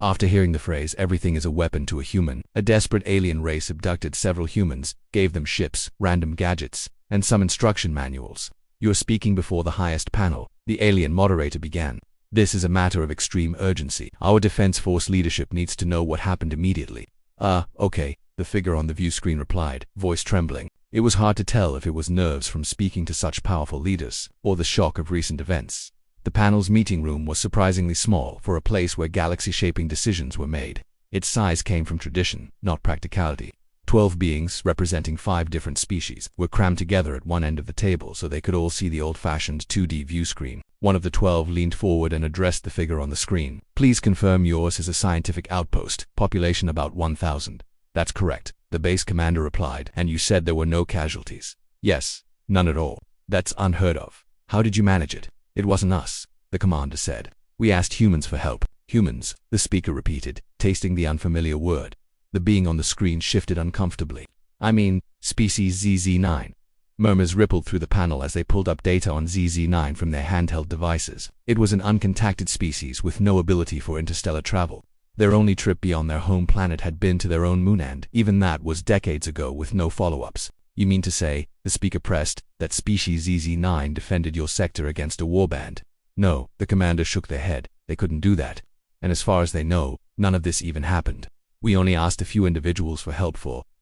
After hearing the phrase, everything is a weapon to a human, a desperate alien race abducted several humans, gave them ships, random gadgets, and some instruction manuals. "You are speaking before the highest panel," the alien moderator began. "This is a matter of extreme urgency. Our defense force leadership needs to know what happened immediately." Okay, the figure on the view screen replied, voice trembling. It was hard to tell if it was nerves from speaking to such powerful leaders, or the shock of recent events. The panel's meeting room was surprisingly small for a place where galaxy-shaping decisions were made. Its size came from tradition, not practicality. 12 beings, representing 5 different species, were crammed together at one end of the table so they could all see the old-fashioned 2D view screen. One of the 12 leaned forward and addressed the figure on the screen. "Please confirm yours is a scientific outpost, population about 1,000. "That's correct," the base commander replied. "And you said there were no casualties?" "Yes, none at all." "That's unheard of. How did you manage it?" "It wasn't us," the commander said. "We asked humans for help." "Humans," the speaker repeated, tasting the unfamiliar word. The being on the screen shifted uncomfortably. "I mean, species ZZ9. Murmurs rippled through the panel as they pulled up data on ZZ9 from their handheld devices. It was an uncontacted species with no ability for interstellar travel. Their only trip beyond their home planet had been to their own moon, and even that was decades ago with no follow-ups. "You mean to say," the speaker pressed, "that species ZZ9 defended your sector against a warband?" "No," the commander shook their head. "They couldn't do that. And as far as they know, none of this even happened. We only asked a few individuals for help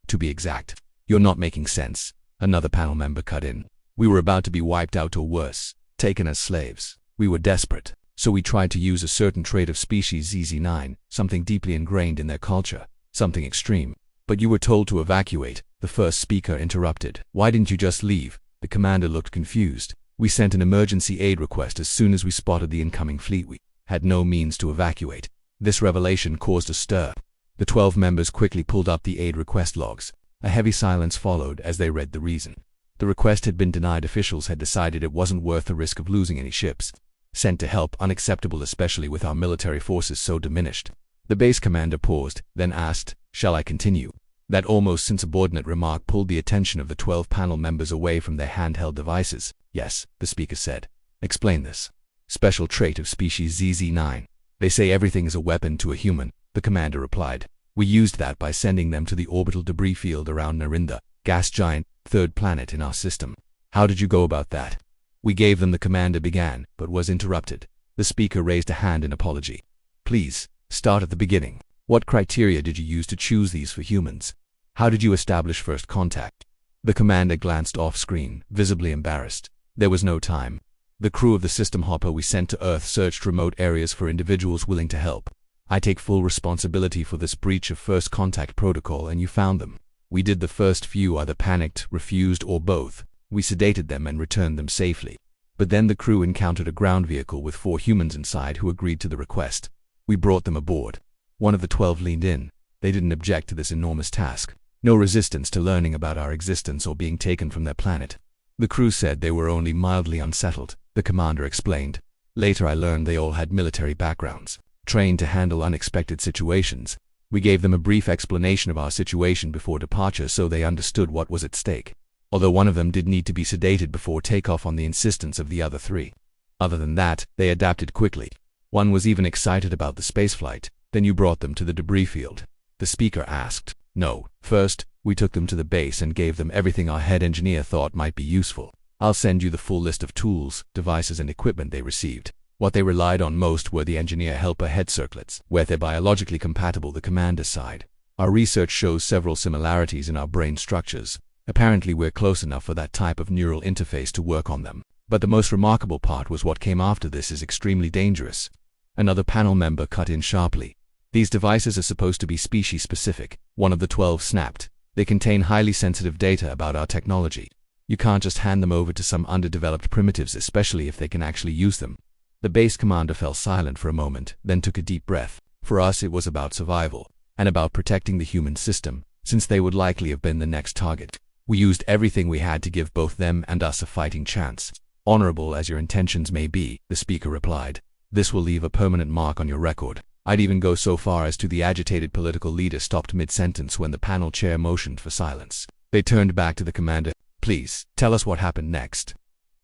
to be exact." "You're not making sense," another panel member cut in. "We were about to be wiped out or worse, taken as slaves. We were desperate. So we tried to use a certain trait of species ZZ9, something deeply ingrained in their culture, something extreme." "But you were told to evacuate," the first speaker interrupted. "Why didn't you just leave?" The commander looked confused. "We sent an emergency aid request as soon as we spotted the incoming fleet. We had no means to evacuate." This revelation caused a stir. The 12 members quickly pulled up the aid request logs. A heavy silence followed as they read the reason. The request had been denied. Officials had decided it wasn't worth the risk of losing any ships sent to help, unacceptable especially with our military forces so diminished. The base commander paused, then asked, "Shall I continue?" That almost insubordinate remark pulled the attention of the 12 panel members away from their handheld devices. "Yes," the speaker said. "Explain this." "Special trait of species ZZ9. They say everything is a weapon to a human," the commander replied. "We used that by sending them to the orbital debris field around Narinda, gas giant, 3rd planet in our system." "How did you go about that?" "We gave them," the commander began, but was interrupted. The speaker raised a hand in apology. "Please, start at the beginning. What criteria did you use to choose these for humans? How did you establish first contact?" The commander glanced off-screen, visibly embarrassed. "There was no time. The crew of the system hopper we sent to Earth searched remote areas for individuals willing to help. I take full responsibility for this breach of first contact protocol, and you found them. We did. The first few either panicked, refused, or both. We sedated them and returned them safely. But then the crew encountered a ground vehicle with 4 humans inside who agreed to the request. We brought them aboard." One of the 12 leaned in. They didn't object to this enormous task. No resistance to learning about our existence or being taken from their planet. "The crew said they were only mildly unsettled," the commander explained. "Later I learned they all had military backgrounds, trained to handle unexpected situations. We gave them a brief explanation of our situation before departure so they understood what was at stake. Although one of them did need to be sedated before takeoff on the insistence of the other 3. Other than that, they adapted quickly. One was even excited about the spaceflight." "Then you brought them to the debris field?" the speaker asked. "No. First, we took them to the base and gave them everything our head engineer thought might be useful. I'll send you the full list of tools, devices, and equipment they received. What they relied on most were the engineer helper head circlets, where they're biologically compatible," the commander sighed. "Our research shows several similarities in our brain structures. Apparently we're close enough for that type of neural interface to work on them. But the most remarkable part was what came after. This is extremely dangerous." Another panel member cut in sharply. "These devices are supposed to be species-specific," one of the 12 snapped. "They contain highly sensitive data about our technology. You can't just hand them over to some underdeveloped primitives, especially if they can actually use them." The base commander fell silent for a moment, then took a deep breath. "For us it was about survival, and about protecting the human system, since they would likely have been the next target. We used everything we had to give both them and us a fighting chance." "Honorable as your intentions may be," the speaker replied, "this will leave a permanent mark on your record." I'd even go so far as to. The agitated political leader stopped mid-sentence when the panel chair motioned for silence. They turned back to the commander. "Please, tell us what happened next."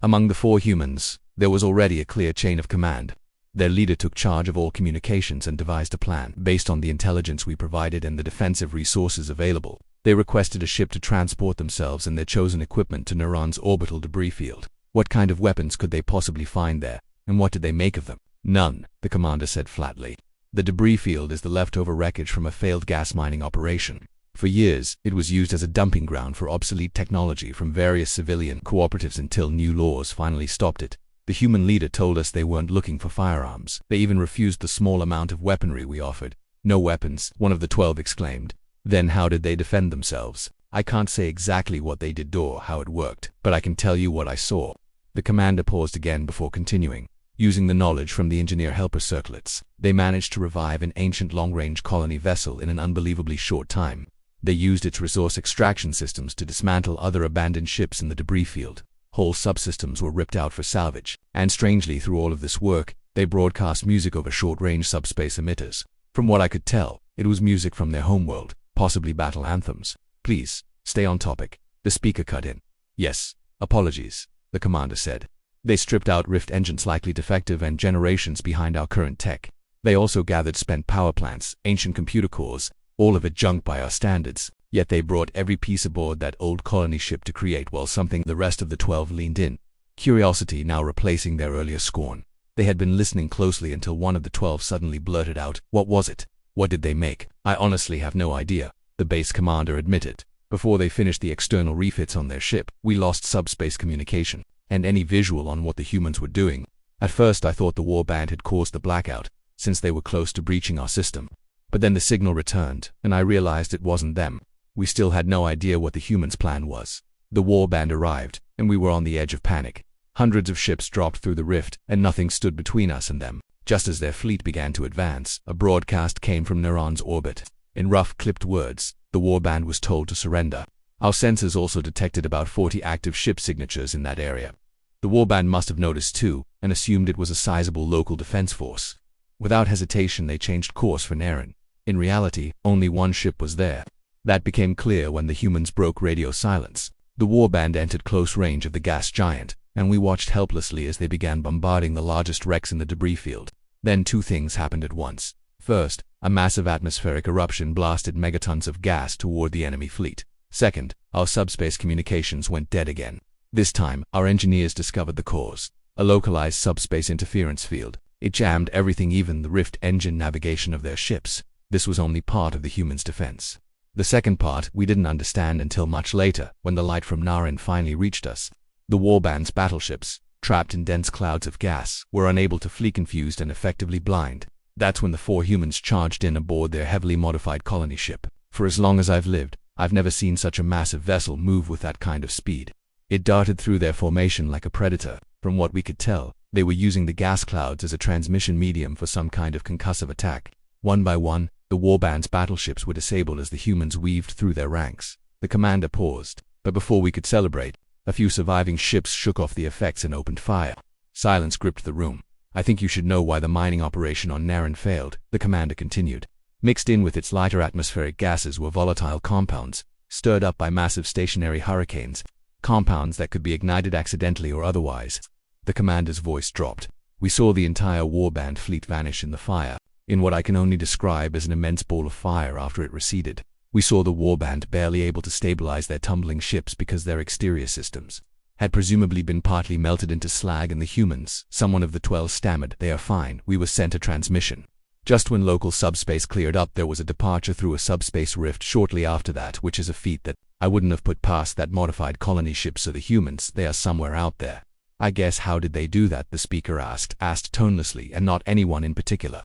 Among the 4 humans, there was already a clear chain of command. Their leader took charge of all communications and devised a plan based on the intelligence we provided and the defensive resources available. They requested a ship to transport themselves and their chosen equipment to Neron's orbital debris field. What kind of weapons could they possibly find there, and what did they make of them? None, the commander said flatly. The debris field is the leftover wreckage from a failed gas mining operation. For years, it was used as a dumping ground for obsolete technology from various civilian cooperatives until new laws finally stopped it. The human leader told us they weren't looking for firearms. They even refused the small amount of weaponry we offered. No weapons, one of the 12 exclaimed. Then how did they defend themselves? I can't say exactly what they did or how it worked, but I can tell you what I saw. The commander paused again before continuing. Using the knowledge from the engineer helper circlets, they managed to revive an ancient long-range colony vessel in an unbelievably short time. They used its resource extraction systems to dismantle other abandoned ships in the debris field. Whole subsystems were ripped out for salvage, and strangely through all of this work, they broadcast music over short-range subspace emitters. From what I could tell, it was music from their homeworld, possibly battle anthems. Please, stay on topic. The speaker cut in. Yes, apologies, the commander said. They stripped out rift engines likely defective and generations behind our current tech. They also gathered spent power plants, ancient computer cores, all of it junk by our standards. Yet they brought every piece aboard that old colony ship to create something the rest of the 12 leaned in. Curiosity now replacing their earlier scorn. They had been listening closely until one of the 12 suddenly blurted out, "What was it? What did they make?" "I honestly have no idea," the base commander admitted. "Before they finished the external refits on their ship, we lost subspace communication and any visual on what the humans were doing. At first I thought the warband had caused the blackout, since they were close to breaching our system. But then the signal returned, and I realized it wasn't them. We still had no idea what the humans' plan was. The warband arrived, and we were on the edge of panic. Hundreds of ships dropped through the rift, and nothing stood between us and them. Just as their fleet began to advance, a broadcast came from Neron's orbit. In rough, clipped words, the warband was told to surrender. Our sensors also detected about 40 active ship signatures in that area. The warband must have noticed too, and assumed it was a sizable local defense force. Without hesitation, they changed course for Neron. In reality, only one ship was there. That became clear when the humans broke radio silence. The warband entered close range of the gas giant, and we watched helplessly as they began bombarding the largest wrecks in the debris field. Then two things happened at once. First, a massive atmospheric eruption blasted megatons of gas toward the enemy fleet. Second, our subspace communications went dead again. This time, our engineers discovered the cause. A localized subspace interference field. It jammed everything, even the rift engine navigation of their ships. This was only part of the humans' defense. The second part we didn't understand until much later, when the light from Neron finally reached us. The warband's battleships, trapped in dense clouds of gas, were unable to flee, confused and effectively blind. That's when the 4 humans charged in aboard their heavily modified colony ship. For as long as I've lived, I've never seen such a massive vessel move with that kind of speed. It darted through their formation like a predator. From what we could tell, they were using the gas clouds as a transmission medium for some kind of concussive attack. One by one, the warband's battleships were disabled as the humans weaved through their ranks. The commander paused, but before we could celebrate, a few surviving ships shook off the effects and opened fire. Silence gripped the room. "I think you should know why the mining operation on Neron failed," the commander continued. Mixed in with its lighter atmospheric gases were volatile compounds, stirred up by massive stationary hurricanes, compounds that could be ignited accidentally or otherwise. The commander's voice dropped. "We saw the entire warband fleet vanish in the fire, in what I can only describe as an immense ball of fire after it receded. We saw the warband barely able to stabilize their tumbling ships because their exterior systems had presumably been partly melted into slag, and the humans," someone of the 12 stammered, "they are fine. We were sent a transmission." Just when local subspace cleared up, there was a departure through a subspace rift shortly after that, which is a feat that I wouldn't have put past that modified colony ship. So the humans, they are somewhere out there. "I guess how did they do that?" the speaker asked tonelessly, and not anyone in particular.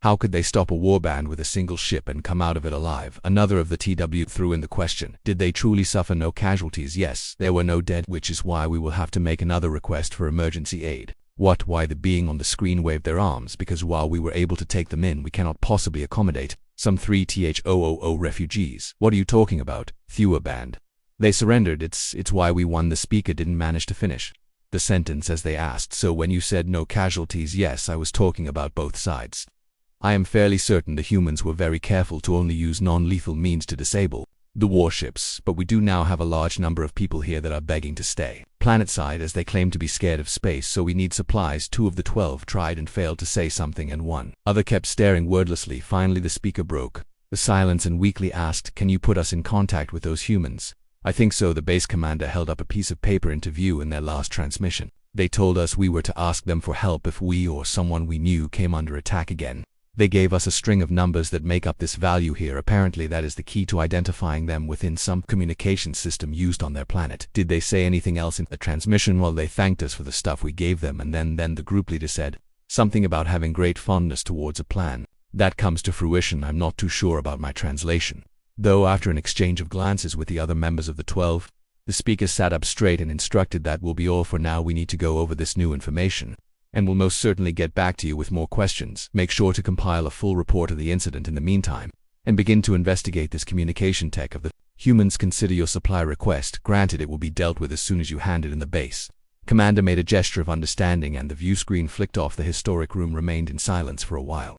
"How could they stop a warband with a single ship and come out of it alive?" Another of the TW threw in the question. "Did they truly suffer no casualties?" "Yes, there were no dead, which is why we will have to make another request for emergency aid." "What?" Why the being on the screen waved their arms. "Because while we were able to take them in, we cannot possibly accommodate some 3,000 refugees." "What are you talking about?" "Fewer band. They surrendered. It's why we won." The speaker didn't manage to finish the sentence as they asked, "So when you said no casualties?" "Yes, I was talking about both sides. I am fairly certain the humans were very careful to only use non-lethal means to disable the warships, but we do now have a large number of people here that are begging to stay planetside as they claim to be scared of space, so we need supplies. 2 of the 12 tried and failed to say something, and 1 other kept staring wordlessly. Finally the speaker broke the silence and weakly asked, "Can you put us in contact with those humans?" "I think so." The base commander held up a piece of paper into view. In their last transmission, they told us we were to ask them for help if we or someone we knew came under attack again. They gave us a string of numbers that make up this value here. Apparently that is the key to identifying them within some communication system used on their planet. Did they say anything else in the transmission? Well, they thanked us for the stuff we gave them, and then the group leader said something about having great fondness towards a plan that comes to fruition. I'm not too sure about my translation, though. After an exchange of glances with the other members of the 12, the speaker sat up straight and instructed, "That will be all for now. We need to go over this new information, and we'll most certainly get back to you with more questions. Make sure to compile a full report of the incident in the meantime, and begin to investigate this communication tech of the humans. Consider your supply request granted. It will be dealt with as soon as you hand it in the base." Commander made a gesture of understanding, and the view screen flicked off. The historic room remained in silence for a while.